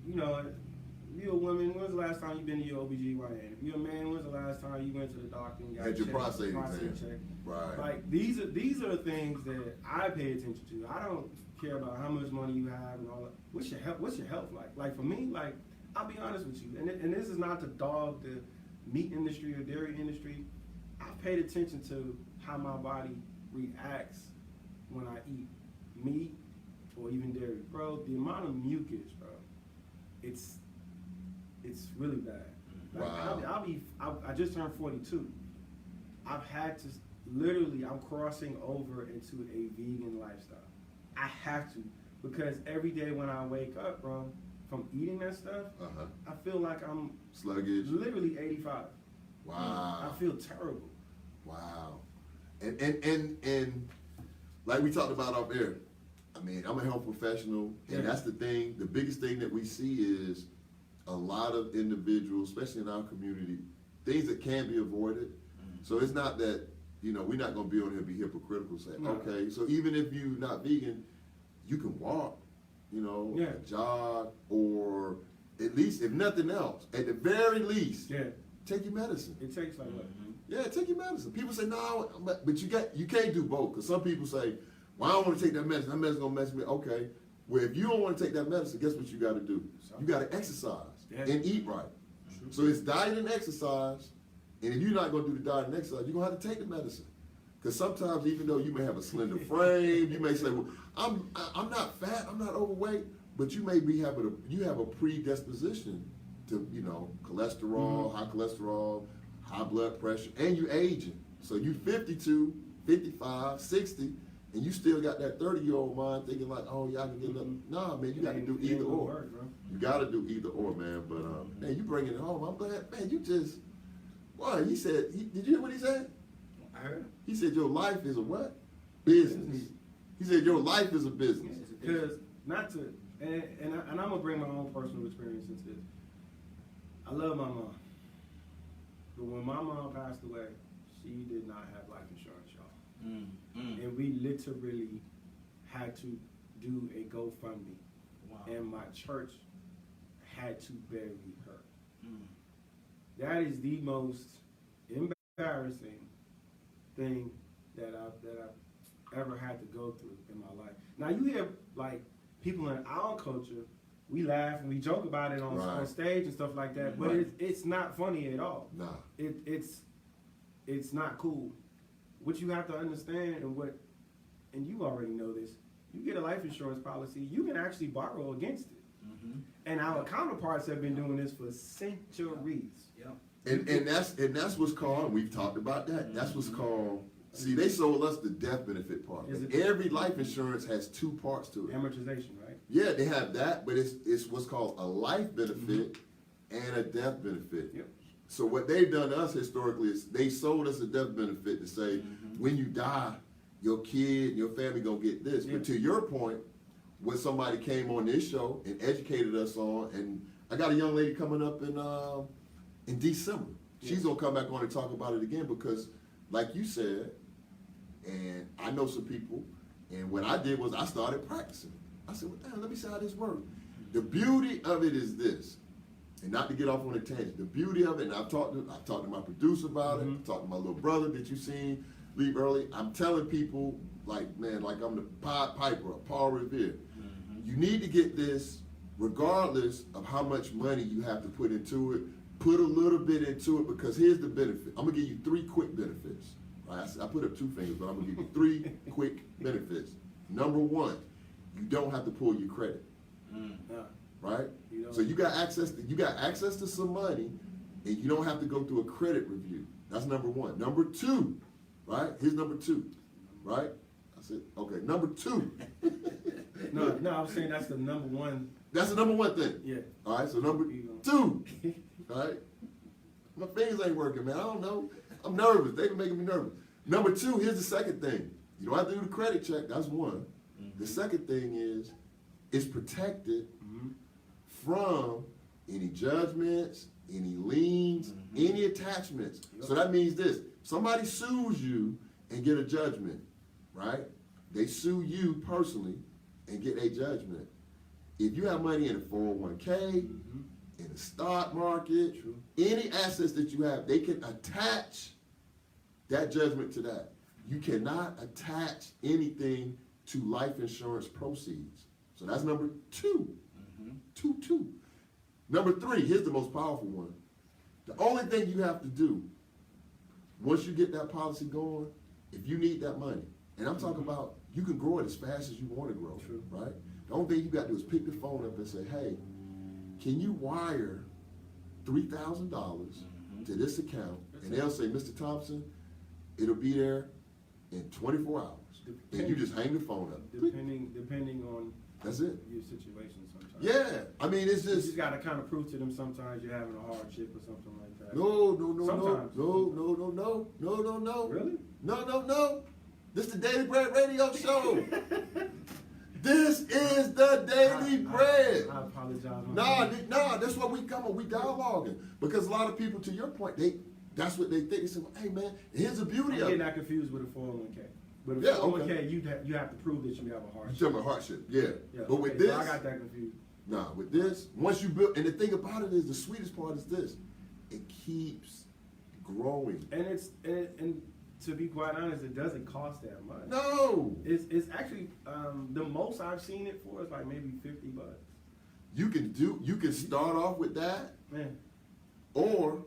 You're a woman, when was the last time you been to your OBGYN? If you're a man, when was the last time you went to the doctor and got your prostate check? Right. Like these are the things that I pay attention to. I don't care about how much money you have and all that. What's your health like? Like for me, like I'll be honest with you, and this is not to dog the meat industry or dairy industry. I've paid attention to how my body reacts when I eat meat or even dairy. Bro, the amount of mucus, bro, it's really bad. Like, wow. I just turned 42. I've had to, literally, I'm crossing over into a vegan lifestyle. I have to, because every day when I wake up, bro, from eating that stuff, I feel like I'm sluggish. Literally 85. Wow. I feel terrible. Wow. And like we talked about up there, I mean, I'm a health professional, and that's the thing. The biggest thing that we see is a lot of individuals, especially in our community, things that can be avoided. So it's not that, you know, we're not gonna be on here and be hypocritical saying, okay, so even if you're not vegan, you can walk, you know, jog, or at least, if nothing else, at the very least, take your medicine. It takes like what? Yeah, take your medicine. People say, no, but you can't do both, because some people say, well, I don't want to take that medicine. That medicine's gonna mess me. Okay, well, if you don't want to take that medicine, guess what you got to do? You got to exercise and eat right. So it's diet and exercise, and if you're not gonna do the diet and exercise, you're gonna have to take the medicine. Because sometimes, even though you may have a slender frame, you may say, well, I'm not fat, I'm not overweight, but you may be you have a predisposition to, you know, cholesterol, high cholesterol, high blood pressure, and you aging. So you 52, 55, 60, and you still got that 30-year-old mind thinking like, oh yeah, I can get nothing. Nah, man, you got to do either or. You got to do either or, man. But man, you bringing it home. I'm glad, man. You just, boy, he said. Did you hear what he said? I heard. He said your life is a what? Business. He said your life is a business. Because not to, and I'm gonna bring my own personal experience into this. I love my mom, but when my mom passed away, she did not have life insurance, y'all. And we literally had to do a GoFundMe. Wow. And my church had to bury her. That is the most embarrassing thing that I've ever had to go through in my life. Now you hear like people in our culture, we laugh and we joke about it on stage and stuff like that, but it's not funny at all. Nah. It's not cool. What you have to understand and you already know this, you get a life insurance policy, you can actually borrow against it. And our counterparts have been doing this for centuries. And that's what's called, we've talked about that, that's what's called, see, they sold us the death benefit part. Every life insurance has two parts to it. Amortization, right? Yeah, they have that, but it's what's called a life benefit and a death benefit. So what they've done to us historically is they sold us a death benefit to say, when you die, your kid, your family gonna get this. But to your point, when somebody came on this show and educated us on, and I got a young lady coming up in December. She's gonna come back on and talk about it again because, like you said, and I know some people, and what I did was I started practicing. I said, well, damn, let me see how this works. The beauty of it is this, and not to get off on a tangent, the beauty of it, and I've talked to my producer about it, I've talked to my little brother that you seen leave early. I'm telling people, like, man, like I'm the Pied Piper, Paul Revere. You need to get this regardless of how much money you have to put into it. Put a little bit into it because here's the benefit. I'm gonna give you 3 quick benefits. Right? I put up 2 fingers, but I'm gonna give you 3 quick benefits. Number 1, you don't have to pull your credit. Right? So you got access to some money, and you don't have to go through a credit review. That's number 1. Number 2, right? Here's number 2, right? I said, okay. Number 2. No, I'm saying that's the number 1. That's the number 1 thing. Yeah. All right. So number 2. All right. My fingers ain't working, man. I don't know. I'm nervous. They've been making me nervous. Number 2, here's the second thing. You don't have to do the credit check. That's 1. The second thing is it's protected from any judgments, any liens, any attachments. So that means this. Somebody sues you and get a judgment, right? They sue you personally and get a judgment. If you have money in a 401k, in the stock market, any assets that you have, they can attach that judgment to that. You cannot attach anything to life insurance proceeds. So that's number 2. 2. Number 3, here's the most powerful one. The only thing you have to do, once you get that policy going, if you need that money, and I'm talking about you can grow it as fast as you want to grow, right? The only thing you got to do is pick the phone up and say, hey, can you wire $3,000 to this account? And they'll say, Mr. Thompson, it'll be there in 24 hours. And you just hang the phone up. Depending on that's it. Your situation sometimes. Yeah. I mean, it's you just got to kind of prove to them sometimes you're having a hardship or something like that. that. No. Sometimes. No. Really? No. This is the Daily Bread Radio Show. This is the Daily Bread. I apologize. My friend. Nah, that's what we come on. We dialoguing. Because a lot of people, to your point, that's what they think. They say, well, hey man, here's the beauty I'm of getting it. that confused with a 401k. With a Yeah, 401k, okay. you have to prove that you have a You hardship. tell me hardship, yeah. Yeah, But with okay, this, so I got that confused. nah, with this, once you build, and the thing about it is, the sweetest part is this, it keeps growing. And to be quite honest, it doesn't cost that much. No, It's actually the most I've seen it for is like maybe $50. you can start off with that, Man, or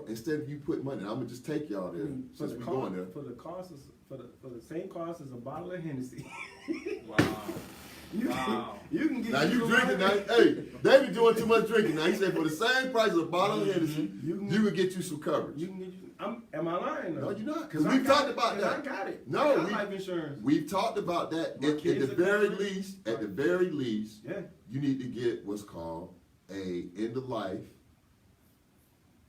instead of you put money, I'm gonna just take y'all there since we're going there. for the same cost as a bottle of Hennessy. Wow. You can get Now you some drinking now, money. hey, they be doing too much drinking now. He said for the same price of a bottle of Hennessy, You can- you can get you some coverage. You can get am I lying though? No, you're not, because I we've got talked it, about 'cause that. I got it. No, I got life insurance. We've talked about that. My At the kids are very covered. least, Yeah. you need to get what's called a end of life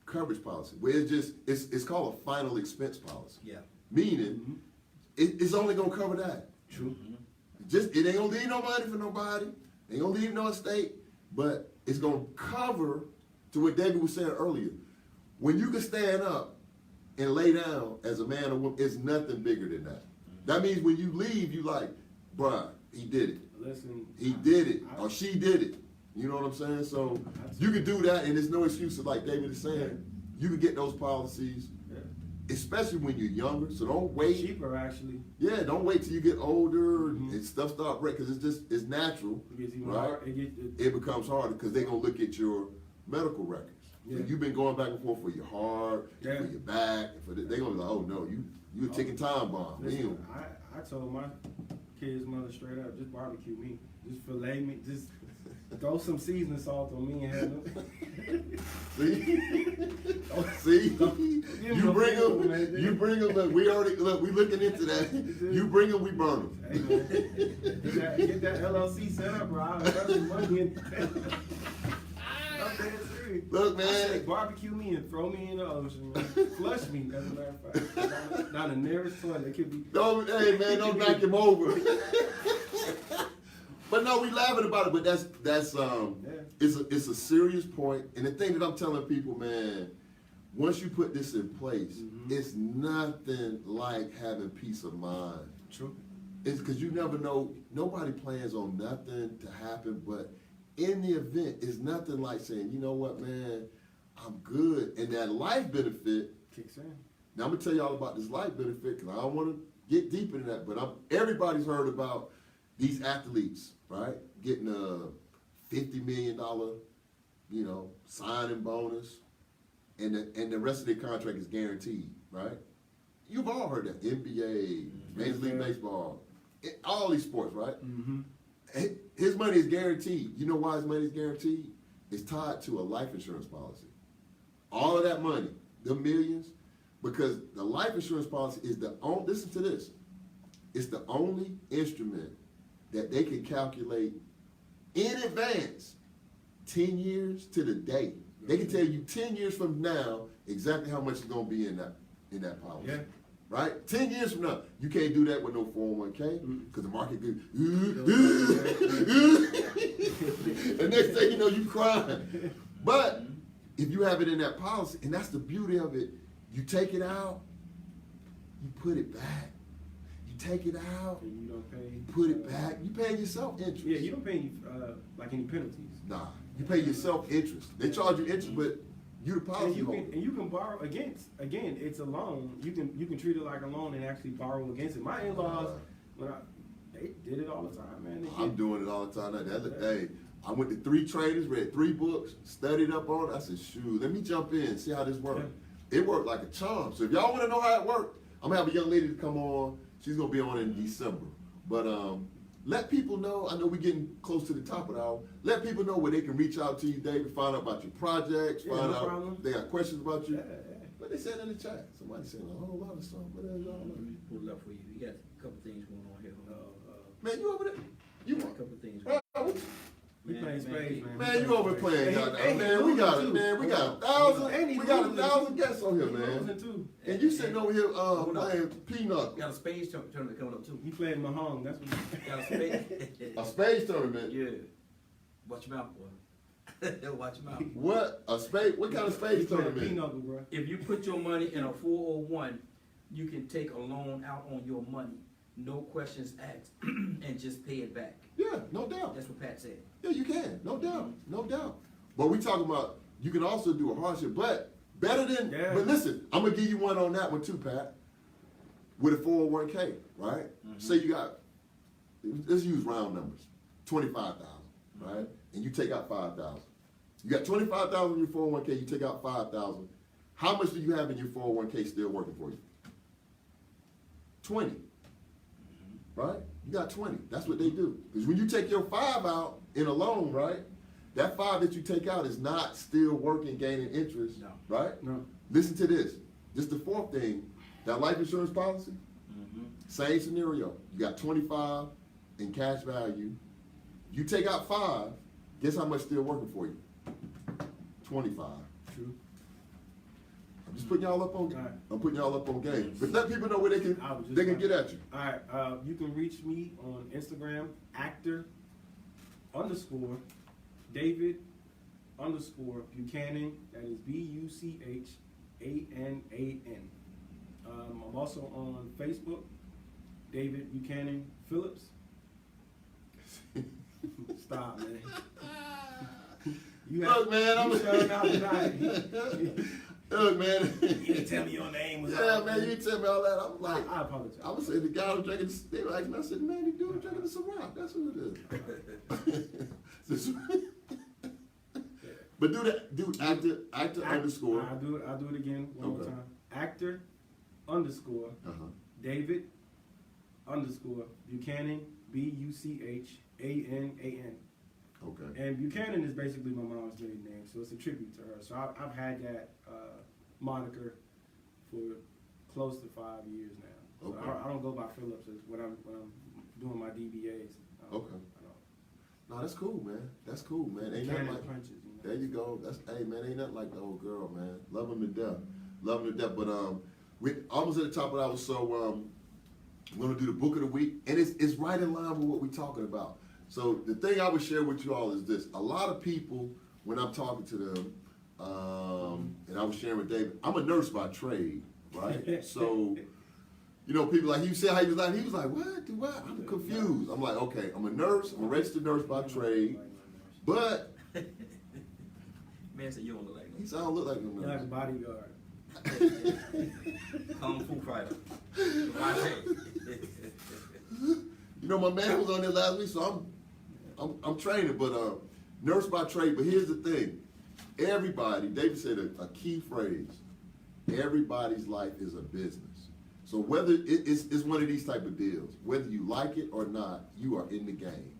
coverage policy, where it's called a final expense policy. Yeah. Meaning, it's only gonna cover that. True. It ain't gonna leave no money for nobody. Ain't gonna leave no estate, but it's gonna cover to what David was saying earlier. When you can stand up and lay down as a man or woman, it's nothing bigger than that. That means when you leave, you like, bruh, he did it. Listen. He did it, or she did it. You know what I'm saying? So you can do that, and there's no excuses, like David is saying. You can get those policies, Yeah. especially when you're younger. So don't wait. Cheaper actually. Yeah, don't wait till you get older Mhm. and stuff start breaking, because it's natural, It gets even right? hard. It It becomes harder because they're gonna look at your medical records. So Yeah. you've been going back and forth for your heart, Yeah. for your back, and they're gonna be like, oh no, you a ticking time bomb. Listen, Damn. I told my kid's mother straight up, just barbecue me, just fillet me, just throw some seasoning salt on me and have no. See, Give you him a bring fool, them. man. You bring them. Look, we looking into that. You bring them, we burn them. Hey man, get that LLC set up, bro. I'll invest some money in that. I'm dead serious. Look, I say man. barbecue me and throw me in the ocean, man. Flush me, as a matter of fact. Down the nearest toilet, it could be. Don't, hey man, don't knock him over. But no, we laughing about it. But that's it's a serious point. And the thing that I'm telling people, man, once you put this in place, it's nothing like having peace of mind. True. It's because you never know. Nobody plans on nothing to happen, but in the event, it's nothing like saying, you know what, man, I'm good. And that life benefit. Kicks in. Now I'm gonna tell y'all about this life benefit because I don't want to get deep into that. But everybody's heard about these athletes, right? Getting a $50 million, signing bonus, and the rest of their contract is guaranteed, right? You've all heard that. NBA, Major League Baseball, all these sports, right? Mm-hmm. His money is guaranteed. You know why his money is guaranteed? It's tied to a life insurance policy. All of that money, the millions, because the life insurance policy is the only, listen to this, it's the only instrument that they can calculate in advance 10 years to the day. They can tell you 10 years from now exactly how much is going to be in that policy. Yeah. Right? 10 years from now. You can't do that with no 401k because the market goes, the next thing you know, you crying. But if you have it in that policy, and that's the beauty of it, you take it out, you put it back. You take it out, And you don't pay. you put it back. You pay yourself interest. Yeah, you don't pay any, like any penalties. Nah, you pay yourself interest. They charge you interest, but you the policy holder. And you can borrow against. Again, it's a loan. You can treat it like a loan and actually borrow against it. My in-laws, they did it all the time, man. I'm doing it all the time. Hey, I went to 3 trainers, read 3 books, studied up on it. I said, shoot, let me jump in, see how this works. It worked like a charm. So if y'all want to know how it worked, I'm going to have a young lady to come on. She's going to be on in December. But let people know, I know we're getting close to the top of the hour, let people know where they can reach out to you, David, find out about your projects, Yeah, find no out problem. they got questions about you. Yeah. What they said in the chat? Somebody said a whole lot of stuff. What else y'all know? Let me pull it up for you. You got a couple things going on here. Man, you over there? You got a want? couple things. What He playing spades, man. Man, you overplaying, y'all. Hey, Man, we got it, man. We got 1,000 guests on here, He man. losing too. And you sitting over here playing peanut. Got a spades tournament coming up too. He playing Mahong. That's what. Got a spades. A spades tournament. Yeah. Watch your mouth, boy. Watch your mouth. What? A spade? What kind of He spades playing tournament? pinochle, bro. If you put your money in a 401, you can take a loan out on your money. No questions asked, and just pay it back. Yeah, no doubt. That's what Pat said. Yeah, you can. No doubt. No doubt. But we talking about you can also do a hardship, but better than. Yeah. But listen, I'm gonna give you one on that one too, Pat. With a 401k, right? Say you got. Let's use round numbers. 25,000, right? And you take out 5,000. You got 25,000 in your 401k. You take out 5,000. How much do you have in your 401k still working for you? 20. Right? You got 20. That's what they do. Because when you take your 5 out in a loan, right? That 5 that you take out is not still working, gaining interest. No. Right? No. Listen to this. This is the fourth thing. That life insurance policy, same scenario. You got 25 in cash value. You take out 5, guess how much still working for you? 25. True. I'm just putting y'all up on. Right. I'm putting y'all up on game. But let people know where they can get at you. All right, you can reach me on Instagram, actor_David_Buchanan. That is BUCHANAN. I'm also on Facebook, David Buchanan Phillips. Stop, man. Look, man, I'm showing out tonight. Look, man. You didn't tell me your name was. Yeah, man, you didn't tell me all that. I'm like, I apologize. I was saying the guy was drinking. They were asking me. I said, man, he doing drinking the Ciroc. That's what it is. But do that. Do actor underscore. I'll do it again one more Okay. time. Actor_David_Buchanan. BUCHANAN. Okay. And Buchanan is basically my mom's maiden name, so it's a tribute to her. So I've had that moniker for close to 5 years now. So Okay. I don't go by Phillips when I'm doing my DBAs. Okay. No, that's cool, man. That's cool, man. Ain't nothing Buchanan like. punches. You know? There you go. Hey, man, ain't nothing like the old girl, man. Love him to death. Love him to death. But we almost at the top of the hour, so we're gonna do the book of the week, and it's right in line with what we're talking about. So the thing I would share with you all is this: a lot of people, when I'm talking to them, and I was sharing with David, I'm a nurse by trade, right? So, you know, people like, you said how he was like, what? Do what? I'm confused. I'm like, okay, I'm a nurse. I'm a registered nurse by trade, but Man said you don't look like he said I don't look like a You're like a nurse. bodyguard. Kung Fu fighter. Watch it. You know, my man was on there last week, so I'm training, but nurse by trade. But here's the thing: everybody, David said a key phrase. Everybody's life is a business. So whether it's one of these type of deals, whether you like it or not, you are in the game.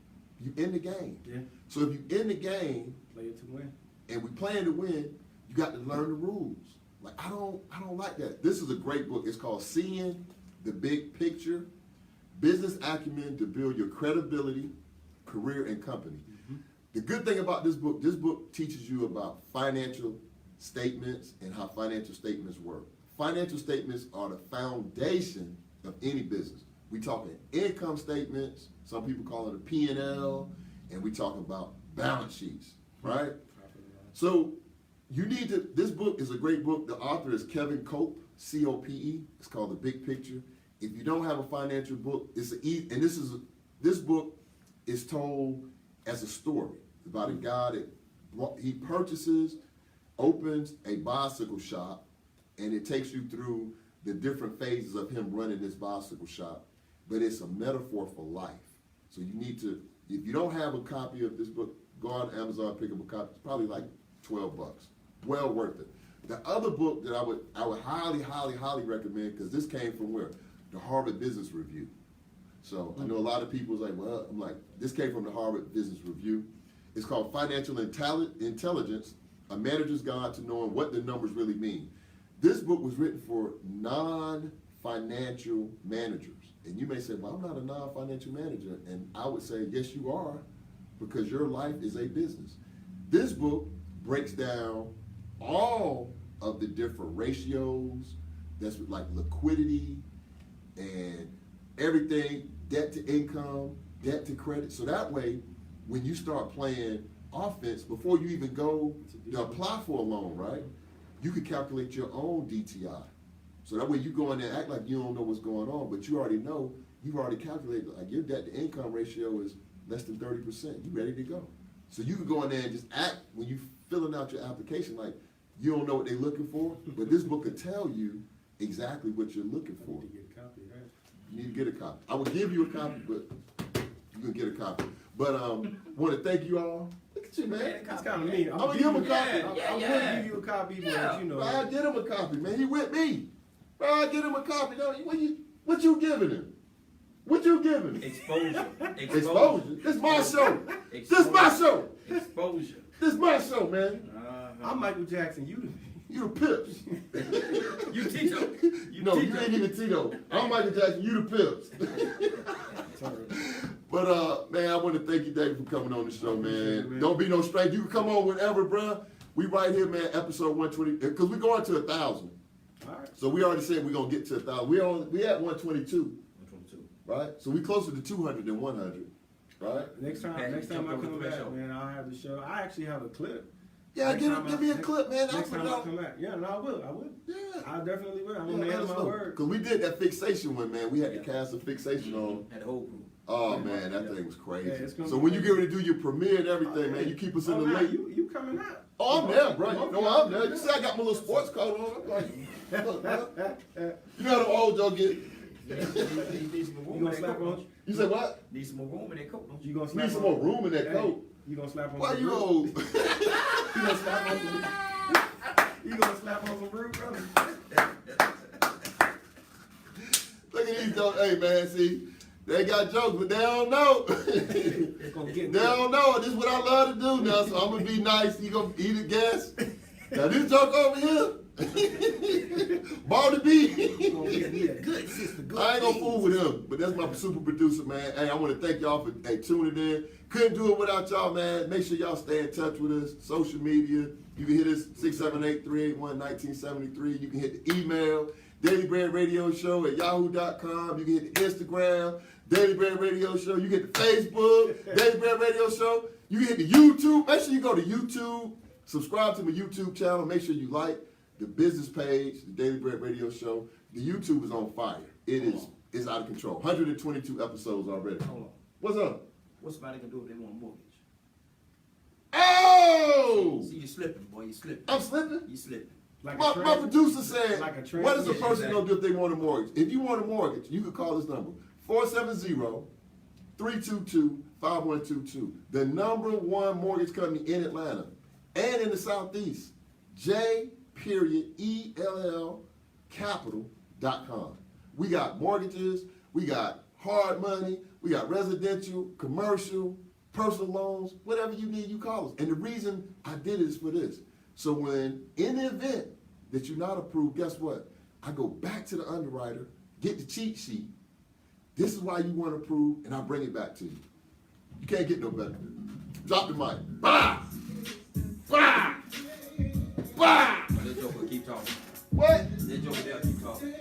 You in the game. Yeah. So if you in the game Play it to win. and we playing to win, you got to learn the rules. Like I don't like that. This is a great book. It's called Seeing the Big Picture: Business Acumen to Build Your Credibility, Career, and Company. The good thing about this book teaches you about financial statements and how financial statements work. Financial statements are the foundation of any business. We talking income statements, some people call it a P&L, and we talking about balance sheets, right? So you need to, this book is a great book. The author is Kevin Cope, C-O-P-E. It's called The Big Picture. If you don't have a financial book, this book is told as a story about a guy that he purchases, opens a bicycle shop, and it takes you through the different phases of him running this bicycle shop. But it's a metaphor for life. So you need to, if you don't have a copy of this book, go on Amazon, pick up a copy. It's probably like $12. Well worth it. The other book that I would highly, highly, highly recommend, because this came from where? The Harvard Business Review. So I know a lot of people was like, well, I'm like, this came from the Harvard Business Review. It's called Financial Intelligence, A Manager's Guide to Knowing What the Numbers Really Mean. This book was written for non-financial managers. And you may say, well, I'm not a non-financial manager. And I would say, yes, you are. because your life is a business. This book breaks down all of the different ratios, that's like liquidity and everything, debt to income, debt to credit. So that way, when you start playing offense, before you even go to apply for a loan, right, you can calculate your own DTI. So that way you go in there and act like you don't know what's going on, but you already know, you've already calculated, like your debt to income ratio is less than 30%. You ready to go. So you can go in there and just act when you filling out your application like you don't know what they're looking for, but this book will tell you exactly what you're looking for. You need to get a copy, right? You need to get a copy. I will give you a copy, but you can get a copy. But want to thank you all. Look at you, man. That's kind of mean. I'm gonna give him a copy. I would give you a copy, but you know. Bro, I get him a copy, man. He with me. Bro, I get him a copy. What you giving him? What you giving him? Exposure. Exposure. This my show. Exposure. This my show. Exposure. This my show, man. I'm Michael Jackson. You the Pips. You Tito. You ain't even Tito. I'm Michael Jackson. You the Pips. But man, I want to thank you, David, for coming on the show, man. Don't be no stranger. You can come on whenever, bro. We right here, man. Episode 120, because we going to 1,000. All right. So we already said we're gonna get to 1,000. We at 122. Right? So we closer to 200 than 100. Right? Next time I come back, man, I'll have the show. I actually have a clip. Yeah, give me a clip, man. Next time I come back. Yeah, no, I will. Yeah. I definitely will. I'm a man of my word. Because we did that fixation one, man. We had to cast a fixation on. Had the whole group. Oh, man, that thing was crazy. Yeah, so when you get ready to do your premiere and everything, man, you keep us in the link. You coming out. Oh, I'm there, bro. You know I'm there. You see I got my little sports coat on. I'm like, look, man. You know how the old Joe get. You gonna slap on? You said what? Need some more room in that coat, don't you? You gonna slap Need some more room in that coat. You gonna slap on? Why some you roof? old? You gonna slap on some? You gonna slap on some roof, brother? Look at these jokes. Hey, man, see, they got jokes, but they don't know. They don't know. This is what I love to do now, so I'm going to be nice. You going to eat a guess? Now, this joke over here, Baldy B. I ain't going to fool with him, but that's my super producer, man. Hey, I want to thank y'all for tuning in. Couldn't do it without y'all, man. Make sure y'all stay in touch with us. Social media. You can hit us 678-381-1973. You can hit the email, Daily Bread Radio Show at yahoo.com. You can hit the Instagram, Daily Bread Radio Show. You get the Facebook, Daily Bread Radio Show. You can hit the YouTube. Make sure you go to YouTube. Subscribe to my YouTube channel. Make sure you like the business page, the Daily Bread Radio Show. The YouTube is on fire. It's out of control. 122 episodes already. Hold on. What's up? What's somebody gonna do if they want a mortgage? Oh! See, you slipping, boy. You slipping. I'm slipping? You slipping. Like My producer said, like a what is a Yeah, person exactly. going to do if they want a mortgage? If you want a mortgage, you can call this number, 470-322-5122. The #1 mortgage company in Atlanta and in the Southeast, J.ELL Capital.com. We got mortgages, we got hard money, we got residential, commercial, personal loans, whatever you need, you call us. And the reason I did it is for this. So when, in the event that you're not approved, guess what? I go back to the underwriter, get the cheat sheet. This is why you weren't approved, and I bring it back to you. You can't get no better. Drop the mic. Bah! Bah! Bah! That joker keep talking. What? That joker there keep talking.